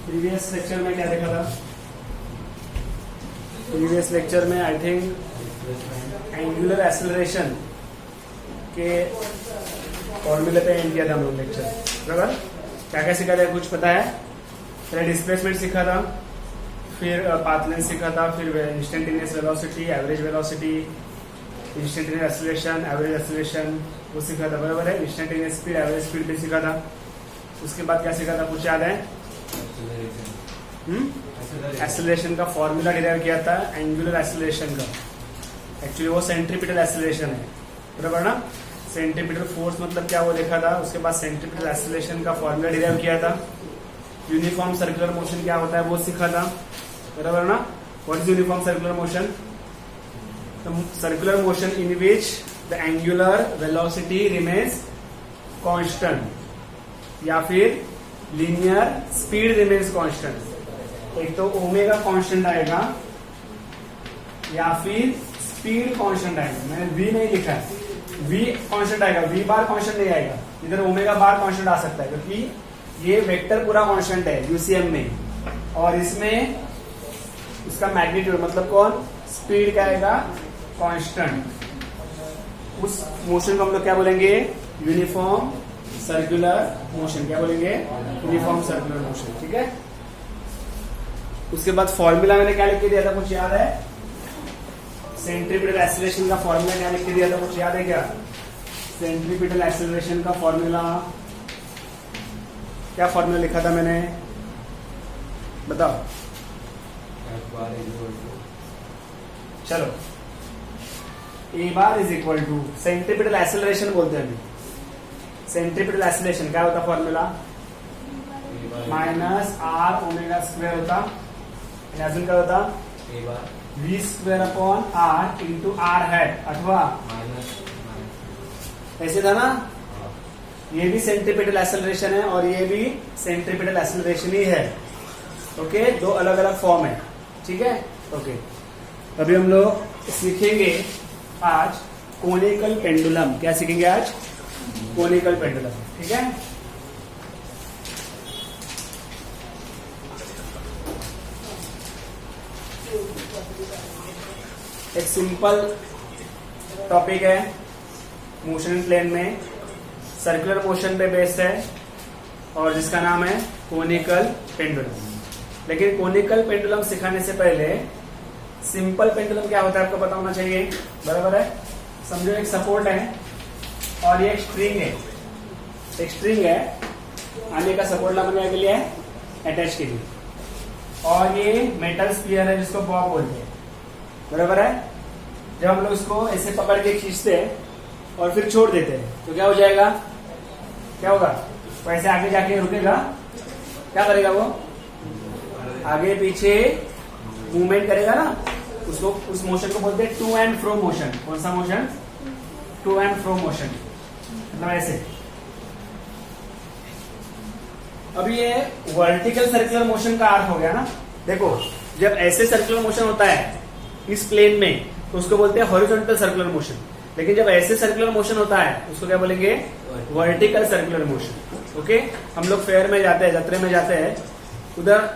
Previous lecture में क्या देखा था? प्रीवियस लेक्चर में आई थिंक एंगुलर एक्सेलरेशन के फॉर्मूले पे एंड किया था हम लोग लेक्चर, बराबर? क्या क्या सीखा था कुछ पता है? पहले डिस्प्लेसमेंट सीखा था, फिर पाथ लेंथ सीखा था, फिर instantaneous velocity, average velocity, instantaneous acceleration, average acceleration वो सीखा था, बराबर है? इंस्टेंटेनियस स्पीड, एवरेज स्पीड भी सीखा था। उसके बाद क्या सीखा था कुछ याद है? एक्सेलरेशन का फॉर्मूला डिराइव किया था एंगुलर एक्सेलरेशन का। एक्चुअली वो सेंट्रीपिटल एक्सेलरेशन है, बराबर ना? सेंट्रीपिटल फोर्स मतलब क्या वो देखा था। उसके बाद सेंट्रीपिटल एक्सेलरेशन का फॉर्मूला डिराइव किया था। यूनिफॉर्म सर्कुलर मोशन क्या होता है वो सीखा था, बराबर ना? What is uniform circular motion? The circular motion in which the angular velocity remains constant या फिर लीनियर स्पीड रिमेन्स कांस्टेंट। एक तो ओमेगा कांस्टेंट आएगा या फिर स्पीड कांस्टेंट आएगा। मैंने वी नहीं लिखा है, वी कांस्टेंट आएगा, वी बार कांस्टेंट नहीं आएगा। इधर ओमेगा बार कांस्टेंट आ सकता है क्योंकि ये वेक्टर पूरा कांस्टेंट है यूसीएम में, और इसमें उसका मैग्नीट्यूड मतलब कौन? स्पीड का आएगा कांस्टेंट। उस मोशन को हम लोग क्या बोलेंगे? Uniform circular motion. क्या बोलेंगे? यूनिफॉर्म सर्कुलर मोशन, ठीक है? उसके बाद फॉर्मूला मैंने क्या लिख के दिया था कुछ याद है? सेंट्रीपिटल एक्सेलरेशन का फॉर्मूला क्या लिख के दिया था कुछ याद है क्या? सेंट्रीपिटल एक्सेलरेशन का फॉर्मूला क्या फॉर्मूला लिखा था मैंने, बताओ? चलो, A bar is equal to centripetal acceleration बोलते हैं अभी। सेंट्रीपिटल एक्सेलरेशन क्या होता formula? Minus R omega square होता, क्या होता? V square upon R into R hat, अथवा ऐसे था ना? ये भी सेंट्रीपिटल एक्सेलरेशन है और ये भी सेंट्रीपिटल एक्सेलरेशन ही है। ओके, दो अलग अलग फॉर्म है, ठीक है? ओके, अभी हम लोग सीखेंगे आज कोनिकल पेंडुलम। क्या सीखेंगे आज? कोनिकल पेंडुलम, ठीक है? एक सिंपल टॉपिक है, मोशन प्लेन में सर्कुलर मोशन पे बेस्ड है और जिसका नाम है कोनिकल पेंडुलम। लेकिन कोनिकल पेंडुलम सिखाने से पहले सिंपल पेंडुलम क्या होता है आपको पता होना चाहिए, बराबर है? समझो एक सपोर्ट है और ये एक स्ट्रिंग है। एक स्ट्रिंग है, आने का सपोर्ट लगाने के लिए अटैच के लिए, और ये मेटल स्फीयर है जिसको बॉब बोलते हैं, बराबर है? जब हम लोग इसको ऐसे पकड़ के खींचते हैं और फिर छोड़ देते हैं तो क्या हो जाएगा? क्या होगा? वैसे आगे जाके रुकेगा, क्या करेगा वो? आगे पीछे मूवमेंट करेगा ना, उसको उस मोशन को बोलते हैं टू एंड फ्रो मोशन। कौन सा motion? To and fro motion, मतलब ऐसे। अब ये वर्टिकल सर्कुलर मोशन का अर्थ हो गया ना। देखो, जब ऐसे सर्कुलर मोशन होता है इस प्लेन में तो उसको बोलते हैं हॉरिजॉन्टल सर्कुलर मोशन, लेकिन जब ऐसे सर्कुलर मोशन होता है उसको क्या बोलेंगे? Vertical circular motion. ओके, हम लोग फेयर में जाते हैं, जत्रे में जाते हैं, उधर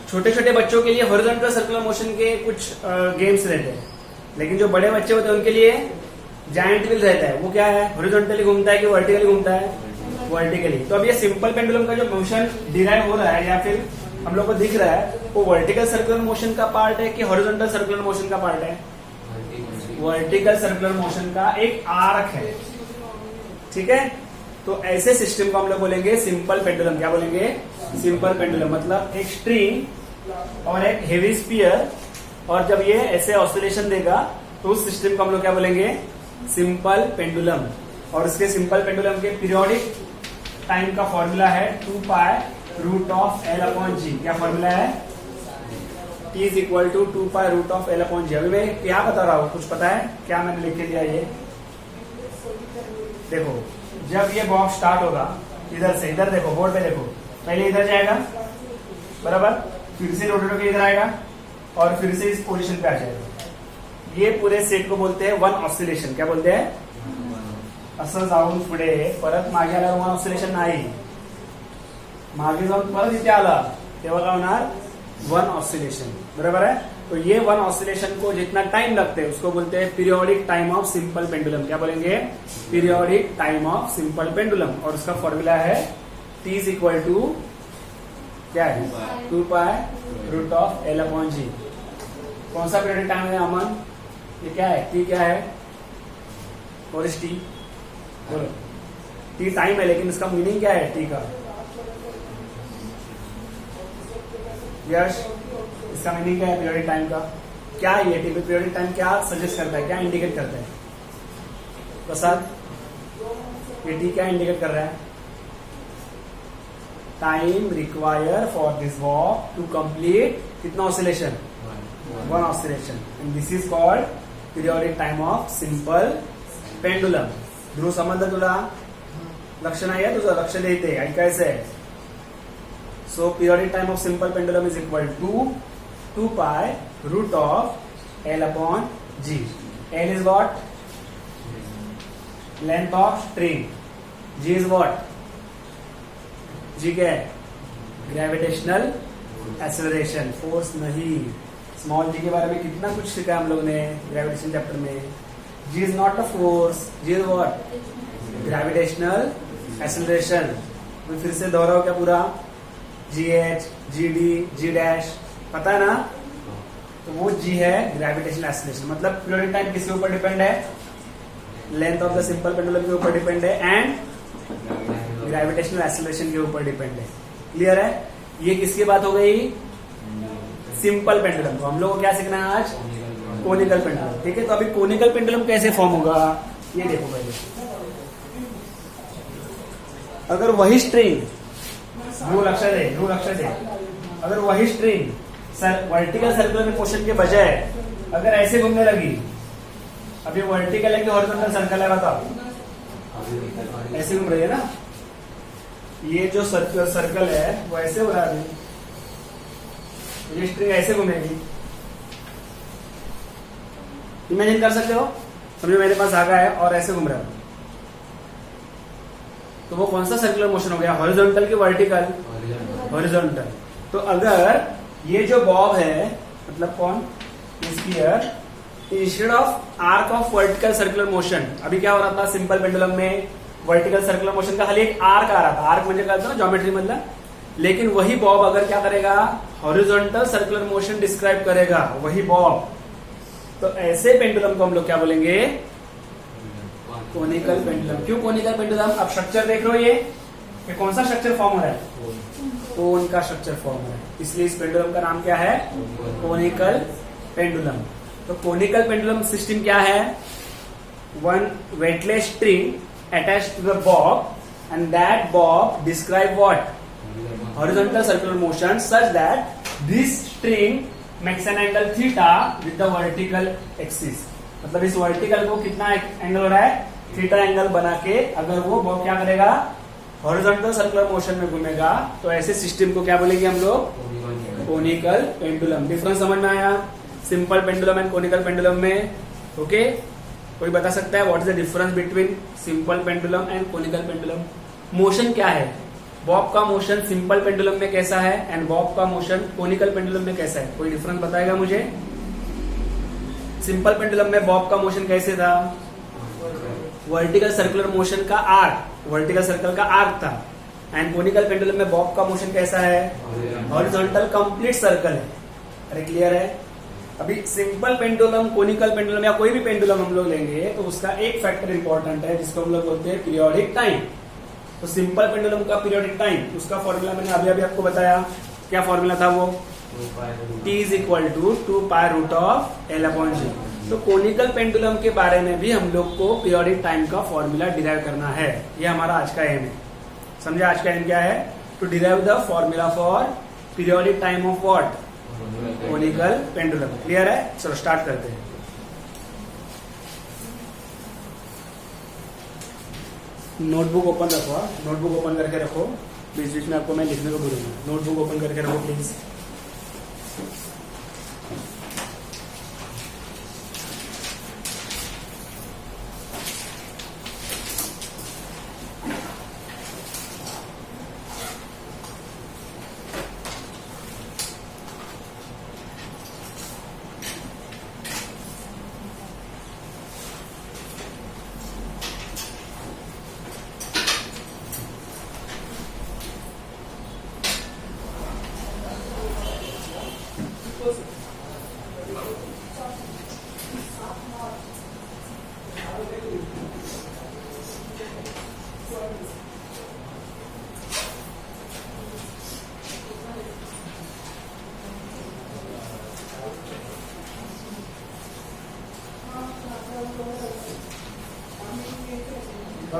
छोटे छोटे बच्चों के लिए हॉरिजॉन्टल सर्कुलर मोशन के कुछ गेम्स रहते हैं, लेकिन जो बड़े बच्चे होते हैं उनके लिए जायंट व्हील रहता है। वो क्या है? हॉरिजॉन्टली घूमता है कि वर्टिकली घूमता है? वर्टिकली। तो अब ये सिंपल पेंडुलम का जो मोशन डिराइव हो रहा है या फिर हम लोग को दिख रहा है, वो वर्टिकल सर्कुलर मोशन का पार्ट है कि हॉरिजॉन्टल सर्कुलर मोशन का पार्ट है? वर्टिकल सर्कुलर मोशन का एक आर्क है, ठीक है? तो ऐसे सिस्टम को हम लोग बोलेंगे सिंपल पेंडुलम। क्या बोलेंगे? Simple pendulum. मतलब एक स्ट्रिंग और एक हेवी स्फीयर, और जब ये ऐसे ऑसिलेशन देगा तो उस सिस्टम को हम लोग क्या बोलेंगे? Simple pendulum. और इसके सिंपल पेंडुलम के पीरियोडिक टाइम का फॉर्मूला है 2 pi root of L upon G. क्या फॉर्मूला है? T is equal to 2 pi root of L upon G. अभी मैं क्या बता रहा हूँ कुछ पता है क्या? मैंने लिख के दिया ये देखो, जब ये बॉक्स स्टार्ट होगा इधर से, इधर देखो बोर्ड पे देखो, पहले इधर जाएगा, बराबर? फिर से रोटेट होकर इधर आएगा और फिर से इस पोजीशन पे आ जाएगा। ये पूरे सेट को बोलते हैं वन ऑसिलेशन। क्या बोलते हैं? असं जाऊन पुढे परत मागे आल्यावर वन ऑसिलेशन नाही, मागे जाऊन परत इथे आला तेव्हा काय होणार, 1 ऑसिलेशन. बरोबर है. तो ये 1 ऑसिलेशन को जितना टाइम लगते हैं उसको बोलते हैं periodic time of simple pendulum. क्या बोलेंगे, periodic time of simple pendulum. और उसका फॉर्मूला है T इज इक्वल टू क्या है, 2 pi root of L upon G. कौन सा पीरियोडिक टाइम है अमन, ये क्या है, T क्या है, और इस T बोलो. T टाइम है लेकिन इसका मीनिंग क्या है T का, यश इसका मीनिंग क्या है पीरियोडिक टाइम का, क्या है ये पीरियोडिक टाइम क्या सजेस्ट करता है, क्या इंडिकेट करता है प्रसाद, ये T क्या इंडिकेट कर रहा है, time required for this walk to complete कितना oscillation, 1 oscillation. And this is called periodic time of simple pendulum. Dhruv समजलं तुला, लक्ष नाही आहे तुझं, लक्ष द्यायचंय, ऐकायचंय. So periodic time of simple pendulum is equal to 2 pi root of L upon G. L is what, length of string. G is what, G क्या है, ग्रेविटेशनल एक्सेलरेशन, फोर्स नहीं. स्मॉल g के बारे में कितना कुछ सीखा हम लोगों ने ग्रेविटेशन चैप्टर में. G is not a force, G is what, gravitational acceleration. मैं फिर से दोहराओ क्या पूरा, GH, GD, G डैश, पता है ना. तो वो G है ग्रेविटेशनल एक्सेलरेशन. मतलब पीरियोडिक टाइम किसके ऊपर डिपेंड है, length of the simple pendulum के ऊपर डिपेंड है एंड ग्रेविटेशनल एक्सेलरेशन के ऊपर डिपेंड है. क्लियर है. ये किसकी बात हो गई, सिंपल पेंडुलम. तो हम लोग को क्या सीखना है आज, कोनिकल पेंडुलम. ठीक है. तो अभी कोनिकल पेंडुलम कैसे फॉर्म होगा ये देखो पहले. अगर वही स्ट्रिंग, ध्रुव लक्ष्य दे, अगर वही स्ट्रिंग वर्टिकल सर्कुलर मोशन के बजाय अगर ऐसे घूमने लगी, अब ये वर्टिकल है कि हॉरिजॉन्टल सर्कल है बताओ, ऐसे घूम रही है ना. ये जो सर्कल है वो ऐसे हो रहा है, ये स्ट्रिंग ऐसे घूमेगी. इमेजिन कर सकते हो, समझो मेरे पास धागा है और ऐसे घूम रहा है, तो वो कौन सा सर्कुलर मोशन हो गया, हॉरिजॉन्टल की वर्टिकल, हॉरिजॉन्टल. तो अगर ये जो बॉब है, मतलब कौन, sphere, instead of arc of vertical circular motion, अभी क्या हो रहा था सिंपल पेंडुलम में, वर्टिकल सर्कुलर मोशन का खाली एक आर्क आ रहा था. आर्क म्हणजे काय होतं ना, ज्योमेट्री मधला. लेकिन वही बॉब अगर क्या करेगा, हॉरिजॉन्टल सर्कुलर मोशन डिस्क्राइब करेगा, वही बॉब. तो ऐसे पेंडुलम को हम लोग क्या बोलेंगे, कोनिकल पेंडुलम. क्यों कोनिकल पेंडुलम, अब स्ट्रक्चर देख लो, ये कौन सा स्ट्रक्चर फॉर्म हो रहा है, कोन का स्ट्रक्चर फॉर्म हो रहा है. इसलिए इस पेंडुलम का नाम क्या है, कोनिकल पेंडुलम. तो कोनिकल पेंडुलम सिस्टम क्या है, one weightless string attached to the bob and that bob describe what, horizontal circular motion such that this string makes an angle theta with the vertical axis. मतलब इस vertical को कितना angle हो रहा है, theta angle बना के अगर वो बॉब क्या करेगा, हॉरिजॉन्टल सर्कुलर मोशन में घूमेगा, तो ऐसे सिस्टम को क्या बोलेंगे हम लोग, कोनिकल पेंडुलम. डिफरेंस समझ में आया simple pendulum and conical pendulum में. ओके. कोई बता सकता है what is the difference between simple pendulum and conical pendulum. Motion क्या है, बॉब का मोशन सिंपल पेंडुलम में कैसा है एंड बॉब का मोशन कोनिकल पेंडुलम में कैसा है, कोई डिफरेंस बताएगा मुझे. सिंपल पेंडुलम में बॉब का मोशन कैसे था, वर्टिकल सर्कुलर मोशन का आर्क, वर्टिकल सर्कल का आर्क था. एंड कोनिकल पेंडुलम में बॉब का मोशन कैसा है, हॉरिजॉन्टल कंप्लीट सर्कल है. अरे क्लियर है. अभी सिंपल पेंडुलम, कोनिकल पेंडुलम या कोई भी पेंडुलम हम लोग लेंगे तो उसका एक फैक्टर इंपॉर्टेंट है जिसको हम लोग बोलते हैं पीरियोडिक टाइम. तो सिंपल पेंडुलम का पीरियोडिक टाइम, उसका फॉर्मूला मैंने अभी आपको बताया. क्या फॉर्मूला था वो, T is equal to 2 pi root of L upon G. तो कोनिकल पेंडुलम के बारे में भी हम लोग को पीरियोडिक टाइम का फॉर्मूला डिराइव करना है. ये हमारा आज का एम है. समझे आज का एम क्या है, to derive the formula for periodic time of what, conical pendulum. Clear है. चलो स्टार्ट करते हैं. नोटबुक ओपन रखो, नोटबुक ओपन करके रखो. बीच बीच में आपको मैं लिखने को बोलूंगा. नोटबुक ओपन करके रखो प्लीज.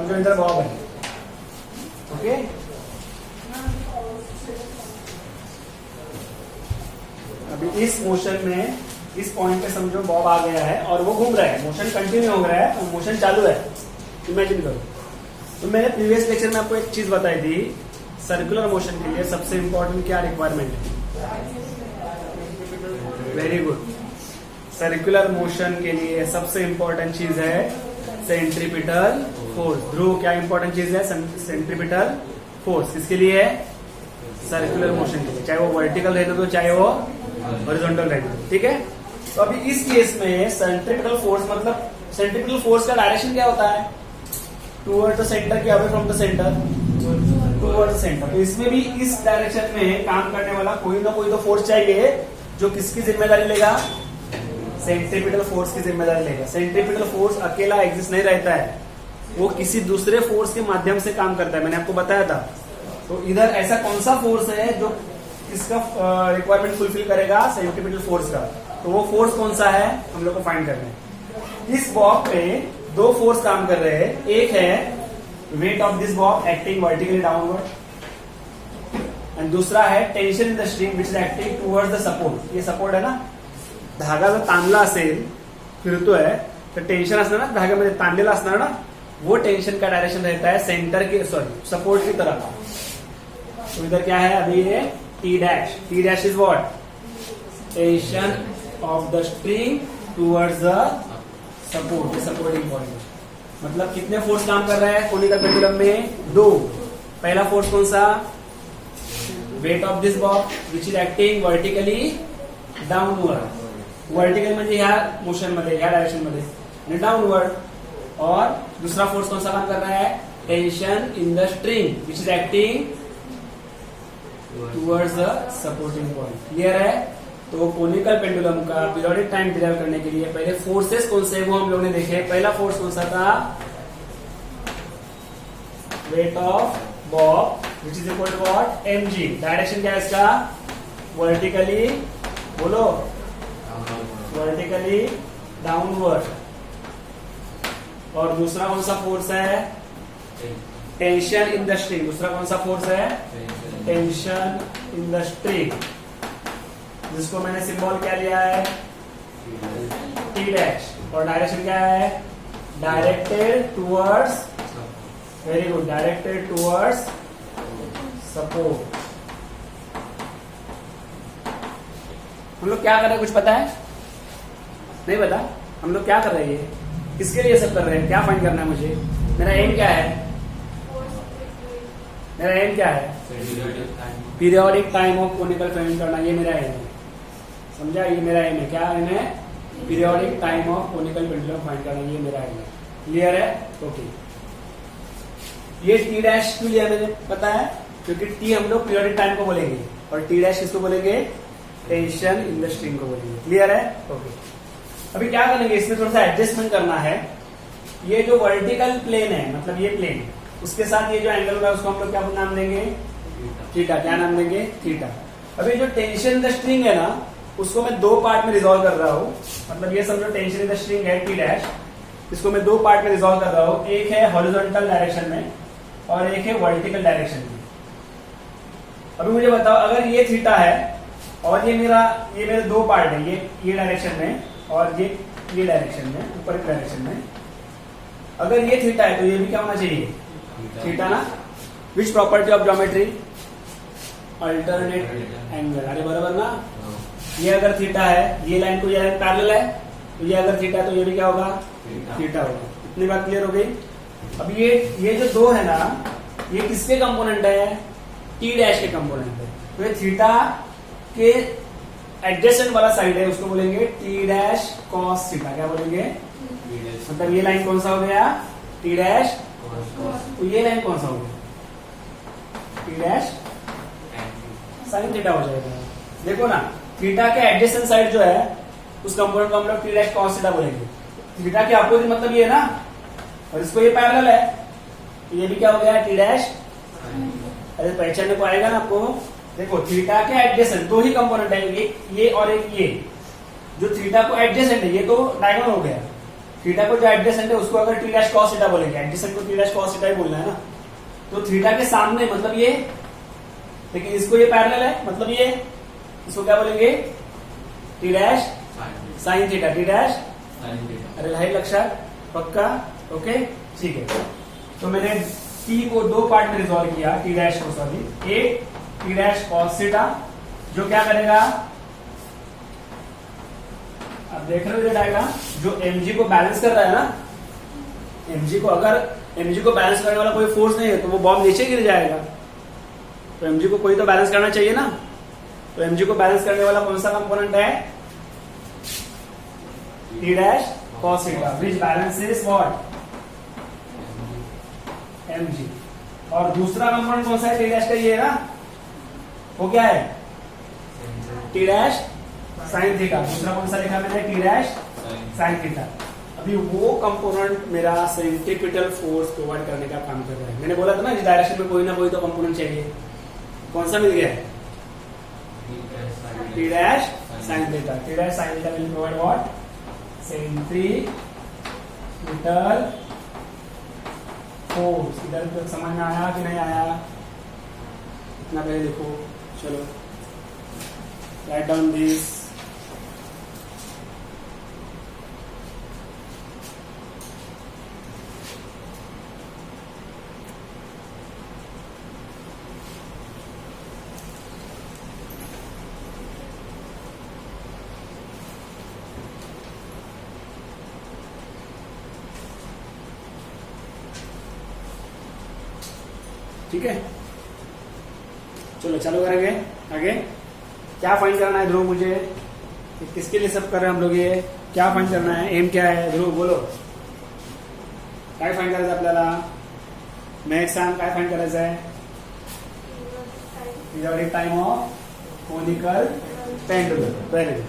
समझो इधर बॉब है, ओके। अभी इस मोशन में इस पॉइंट पे समझो बॉब आ गया है और वो घूम रहा है, मोशन कंटिन्यू हो रहा है और मोशन चालू है, इमेजिन करो। तो मैंने प्रीवियस लेक्चर में आपको एक चीज बताई थी, सर्कुलर मोशन के लिए सबसे इंपॉर्टेंट क्या रिक्वायरमेंट है? Very good. सर्कुलर मोशन के लिए सबसे इंपॉर्टेंट चीज है सेंट्रीपिटल फोर्स। ध्रुव, क्या इंपॉर्टेंट चीज है? Centripetal force. किसके लिए है? सर्कुलर मोशन के लिए, चाहे वो वर्टिकल रहने दो चाहे वो हॉरिजॉन्टल रहने दो, ठीक है। तो अभी इस केस में सेंट्रीपिटल फोर्स मतलब सेंट्रीपिटल फोर्स का डायरेक्शन क्या होता है? टुवर्ड द सेंटर की, away from the centre toward the centre. तो इसमें भी इस डायरेक्शन में काम करने वाला कोई ना कोई तो फोर्स चाहिए जो किसकी जिम्मेदारी लेगा? सेंट्रीपिटल फोर्स की जिम्मेदारी लेगा। सेंट्रीपिटल फोर्स अकेला एग्जिस्ट नहीं रहता है, वो किसी दूसरे फोर्स के माध्यम से काम करता है, मैंने आपको बताया था। तो इधर ऐसा कौन सा फोर्स है जो इसका रिक्वायरमेंट फुलफिल करेगा? सेंट्रीपिटल फोर्स का। तो वो फोर्स कौन सा है हम लोग को फाइंड करना है। इस बॉब पे दो फोर्स काम कर रहे हैं, एक है weight of this Bob acting vertically downward and दूसरा है tension in the string which is acting towards the support. ये सपोर्ट है ना, धागा जर ताणला असेल फिरतोय तर टेंशन असणार ना धाग्यामध्ये, ताणलेला असणार ना, वो टेंशन का डायरेक्शन रहता है सेंटर के, सॉरी सपोर्ट की तरफ। तो इधर क्या है अभी ये T dash. T dash is what? Tension of the string towards the support, supporting point. मतलब कितने फोर्स काम कर रहा है कोनिकल पेंडुलम में? दो। पहला फोर्स कौन सा? Weight of this Bob which is acting vertically downward. Vertical म्हणजे ह्या मोशन मध्ये, ह्या डायरेक्शन मध्ये, आणि डाउनवर्ड। और दूसरा फोर्स कौन सा काम कर रहा है? Tension in the string which is acting towards the supporting point. Clear है? तो कोनिकल पेंडुलम का पीरियोडिक टाइम डिराइव करने के लिए पहले फोर्सेस कौन से वो हम लोग ने देखे। पहला फोर्स कौन सा था? Weight of bob which is equal to what? mg। Direction क्या है इसका? वर्टिकली, बोलो, वर्टिकली डाउनवर्ड। और दूसरा कौन सा फोर्स है? Tension in the string. दूसरा कौन सा फोर्स है? टेंशन इन द स्ट्रिंग, जिसको मैंने सिंबल क्या लिया है? T dash. और डायरेक्शन क्या है? Directed towards, very good, directed towards support. हम लोग क्या कर रहे हैं कुछ पता है? नहीं पता? हम लोग क्या कर रहे हैं? किसके लिए सब कर रहे हैं? क्या फाइंड करना है मुझे? मेरा एम क्या है? मेरा एम क्या है? Periodic time of conical find करना, ये मेरा एम है। समझा? ये मेरा एम है। क्या एम है? Periodic time of conical pendulum find करना, ये मेरा एम है। क्लियर है? ओके। ये टी डैश क्यों लिया मैंने पता है? क्योंकि टी हम लोग पीरियोडिक टाइम को बोलेंगे और टी डैश किसको बोलेंगे? टेंशन इन द स्ट्रिंग को बोलेंगे। क्लियर है? ओके। अभी क्या करेंगे, इसमें थोड़ा सा एडजस्टमेंट करना है। ये जो वर्टिकल प्लेन है, मतलब ये प्लेन, उसके साथ ये जो एंगल होगा उसको हम लोग क्या नाम देंगे? थीटा। क्या नाम देंगे? थीटा। अभी जो टेंशन इन द स्ट्रिंग है ना, उसको मैं दो पार्ट में रिजॉल्व कर रहा हूं। मतलब ये समझो टेंशन इन द स्ट्रिंग है टी डैश, इसको मैं दो पार्ट में रिजॉल्व कर रहा हूं। एक है हॉरिजॉन्टल डायरेक्शन में और एक है वर्टिकल डायरेक्शन में। अभी मुझे बताओ, अगर ये थीटा है और ये मेरे दो पार्ट है, ये डायरेक्शन में और ये डायरेक्शन में, ऊपर की डायरेक्शन में, अगर ये थीटा है तो ये भी क्या होना चाहिए? थीटा ना। Which property of geometry? Alternate angle. अरे बराबर ना। ये अगर थीटा है, ये लाइन को ये लाइन पैरेलल है, तो ये अगर थीटा तो ये भी क्या होगा? थीटा होगा। इतनी बात क्लियर हो गई? अब ये जो दो है ना, ये किसके कंपोनेंट है? टी डैश के कंपोनेंट है। तो ये थीटा के एडजेसेंट वाला साइड है, उसको बोलेंगे टी डैश कॉस थीटा। क्या बोलेंगे? मतलब ये लाइन कौन सा हो गया? T dash. तो ये लाइन कौन सा हो गया? टी डैश साइन थीटा हो जाएगा। देखो ना, थीटा के एडजेसेंट साइड जो है उस कंपोनेंट को हम लोग टी डैश कॉस थीटा बोलेंगे। थीटा के अपोजिट मतलब ये ना, और इसको ये पैरेलल है, तो ये भी क्या हो गया? T dash. अरे पहचानने को आएगा ना आपको। देखो, थीटा के एडजेसेंट दो ही कंपोनेंट है, ये और एक ये। जो थीटा को एडजेसेंट है ये तो डायगोनल हो गया, थीटा को जो एडजेसेंट है उसको अगर टी डैश कॉस थीटा बोलेंगे, एडजेसेंट को टी डैश कॉस थीटा ही बोलना है ना, तो थीटा के सामने मतलब ये, लेकिन इसको ये पैरेलल है मतलब ये, इसको क्या बोलेंगे T dash sine theta, T dash sine theta. अरे भाई लक्षात पक्का, ओके ठीक है। तो मैंने टी को दो पार्ट में रिजॉल्व किया, टी डैश को सॉरी, एक टी डैश कॉस थीटा जो क्या करेगा, अब देख रहे हो डायग्राम, जो mg को बैलेंस कर रहा है ना, mg को अगर mg को बैलेंस करने वाला कोई फोर्स नहीं है तो वो बॉम्ब नीचे गिर जाएगा, तो mg को कोई तो बैलेंस करना चाहिए ना, तो mg को बैलेंस करने वाला कौन सा कंपोनेंट है, T dash cos theta, which balances what mg, और दूसरा कंपोनेंट कौन सा है टी डैश का, ये है ना, वो क्या है टी डैश साइन थीटा, दूसरा कौन सा लिखा मैंने टी डैश साइन थीटा। अभी वो कंपोनेंट मेरा सेंट्रीपिटल फोर्स प्रोवाइड करने का काम कर रहा है। मैंने बोला था ना इस डायरेक्शन में कोई ना कोई तो कंपोनेंट चाहिए, कौन सा मिल गया है T dash sine theta, T dash sine theta will provide what centripetal force. इधर तक समझ में आया कि नहीं आया, इतना पहले देखो, चलो राइट डाउन दिस, ठीक है। चलो चालू करेंगे आगे। क्या फाइंड करना है ध्रुव मुझे, किसके लिए सब कर रहे हैं हम लोग, ये क्या फाइंड करना है, एम क्या है ध्रुव बोलो, काय फाइंड करायचं आपल्याला, नेक्स्ट सांग काय फाइंड करायचं आहे, periodic time of conical pendulum, very good.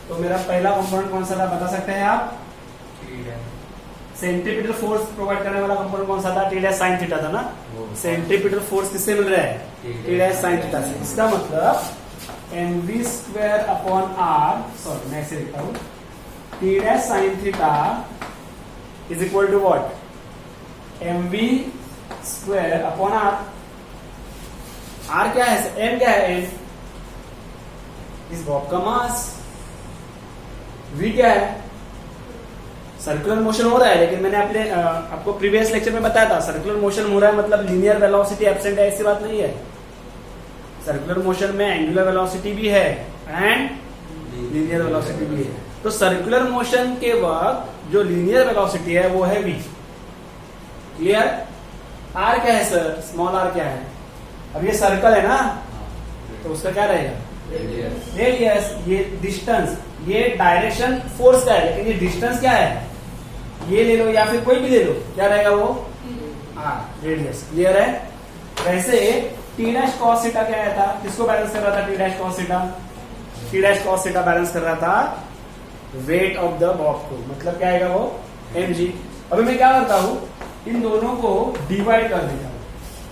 तो मेरा पहला कंपोनेंट कौन सा था बता सकते हैं आप, सेंट्रीपिटल फोर्स प्रोवाइड करने वाला कंपोनेंट कौन सा था, टी डैश साइन थीटा था ना, सेंट्रीपिटल फोर्स किससे मिल रहा है, टी डैश साइन थीटा से। इसका मतलब mv square upon R, sorry मैं ऐसे लिखता हूं, T dash sine theta is equal to what, mv square upon R. R क्या है, m क्या है, m इस बॉब का मास, v क्या है, सर्कुलर मोशन हो रहा है, लेकिन मैंने अपने आपको प्रीवियस लेक्चर में बताया था सर्कुलर मोशन हो रहा है मतलब लीनियर वेलोसिटी एब्सेंट है, ऐसी बात नहीं है। सर्कुलर मोशन में एंगुलर वेलोसिटी भी है एंड लीनियर वेलोसिटी भी है। तो सर्कुलर मोशन के वक्त जो लीनियर वेलोसिटी है वो है v, क्लियर। r क्या है सर, स्मॉल r क्या है, अब ये सर्कल है ना तो उसका क्या रहेगा रेडियस, ये डिस्टेंस, ये डायरेक्शन फोर्स का है, लेकिन ये डिस्टेंस क्या है, ये ले लो या फिर कोई भी ले लो, क्या रहेगा वो r रेडियस, क्लियर है। वैसे टी डैश कॉस थीटा क्या आया था, किसको बैलेंस कर रहा था, T dash cos theta, T dash cos theta balance कर रहा था वेट ऑफ द बॉब को, मतलब क्या आएगा वो mg। अभी मैं क्या करता हूं, इन दोनों को डिवाइड कर देता हूं,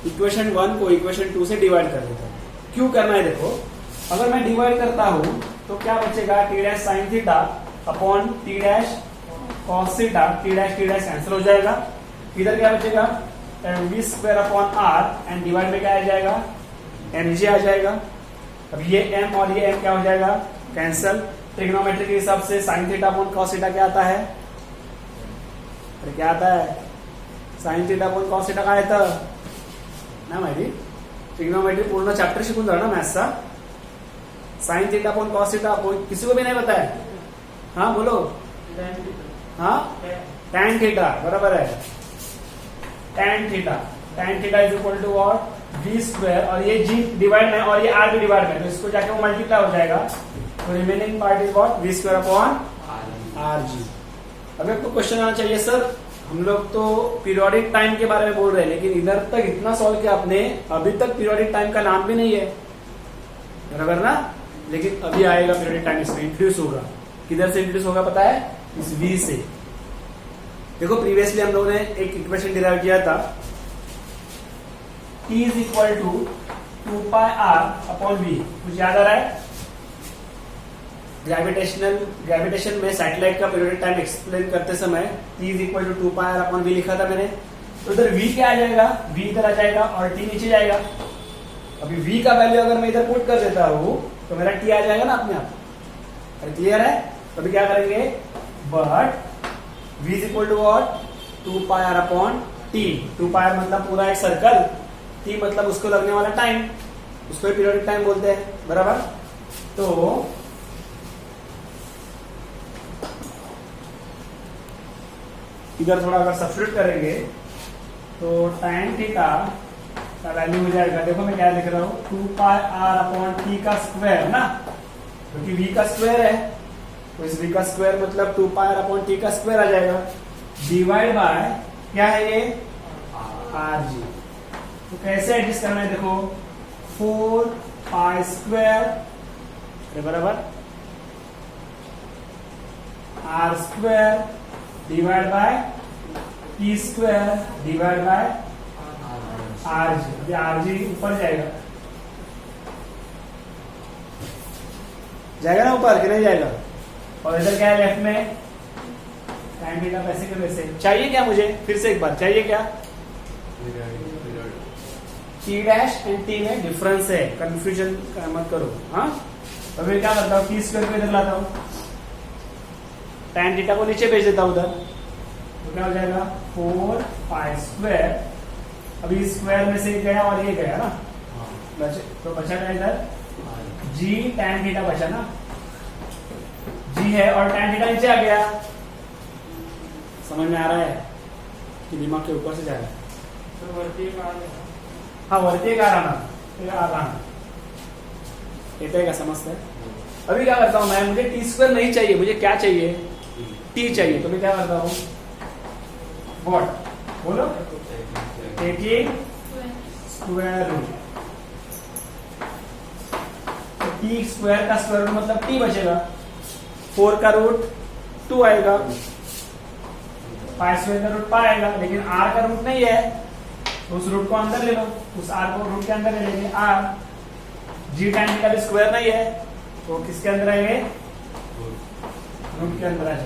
इक्वेशन 1 को इक्वेशन 2 से डिवाइड कर देता हूं। क्यों करना है देखो, अगर मैं डिवाइड करता हूं तो क्या बचेगा, T dash sine theta upon T dash cos theta, T dash cancel हो जाएगा, इधर क्या बचेगा mv square upon r and divide में क्या आ जाएगा mg आ जाएगा। अब ये m और ये m क्या हो जाएगा कैंसिल। ट्रिग्नोमेट्री के हिसाब से sign theta upon cos theta क्या आता है, अरे क्या आता है, sign theta upon cos theta काय येतं ना माहिती, ट्रिग्नोमेट्री पूर्ण चैप्टर शिकून जा ना मैथ्सचा। Sine theta upon cos theta किसी को भी नहीं पता है, हाँ बोलो, हाँ टैन थीटा बराबर है, tan theta is equal to what v square, और ये g डिवाइड में और ये r भी डिवाइड में, तो इसको जाके वो मल्टीप्लाई हो जाएगा, तो remaining part is what v square upon rg। अब आपको क्वेश्चन आना चाहिए सर, हम लोग तो पीरियोडिक टाइम के बारे में बोल रहे हैं, लेकिन इधर तक इतना सॉल्व किया आपने, अभी तक पीरियोडिक टाइम का नाम भी नहीं है, बराबर ना, लेकिन अभी आएगा पीरियोडिक टाइम, इसमें इंट्रोड्यूस होगा। किधर से इंट्रोड्यूस होगा पता है, इस v से। देखो प्रीवियसली हम लोगों ने एक इक्वेशन डिराइव किया था, t is equal to 2 pi r upon v, कुछ याद आ रहा है, ग्रेविटेशन में सैटेलाइट का पीरियोडिक टाइम एक्सप्लेन करते समय T is equal to 2πr/v लिखा था मैंने। तो इधर v क्या आ जाएगा, v इधर आ जाएगा और t नीचे जाएगा। अभी v का वैल्यू अगर मैं इधर पुट कर देता हूं तो मेरा t आ जाएगा ना अपने आप। क्लियर है? तो अभी क्या करेंगे, but v is equal to what, 2πr/t। 2πr मतलब पूरा एक सर्कल, t मतलब उसको लगने वाला टाइम, उसको पीरियोडिक टाइम बोलते हैं, बराबर। तो इधर थोड़ा अगर सब्स्टिट्यूट करेंगे तो tan थीटा का वैल्यू हो जाएगा, देखो मैं क्या लिख रहा हूं, 2πr/t का स्क्वायर ना, क्योंकि v का स्क्वायर है, तो इस v का स्क्वायर मतलब 2πr/t का स्क्वायर आ जाएगा, डिवाइड बाय क्या है ये, rg। तो कैसे एडजस्ट करना है, देखो 4π² बराबर r² divide by t² divide by rg। अभी rg ऊपर जाएगा ना ऊपर, कि नहीं जाएगा? और इधर क्या है लेफ्ट में, tan थीटा वैसे के वैसे। चाहिए क्या मुझे, फिर से एक बार चाहिए क्या, t डैश एंड t में डिफरेंस है, कंफ्यूजन मत करो। हाँ, तो मैं क्या करता हूँ, t² को इधर लाता हूँ, tan थीटा को नीचे भेज देता हूँ उधर, तो क्या हो जाएगा 4π²। अभी स्क्वायर में से गया और ये गया ना, तो बचा क्या इधर, g tan थीटा बचा ना, g है और tan थीटा नीचे आ गया। समझ में आ रहा है कि दिमाग के ऊपर से जा रहा है? तो हाँ, वरती एक आ रहा है का समझते है। अभी क्या करता हूं मैं, मुझे t² नहीं चाहिए, मुझे क्या चाहिए, t चाहिए। तो मैं क्या करता हूं, व्हाट बोलो, टेकिंग स्क्वायर रूट। t² का स्क्वायर रूट मतलब t बचेगा, 4 का रूट 2 आएगा, π² का रूट π आएगा, लेकिन r का रूट नहीं है, तो उस रूट को अंदर ले लो, उस r को रूट के अंदर ले लेंगे r। g tan थीटा का स्क्वायर नहीं है, तो किसके अंदर आएंगे, रूट के अंदर आ जाएंगे।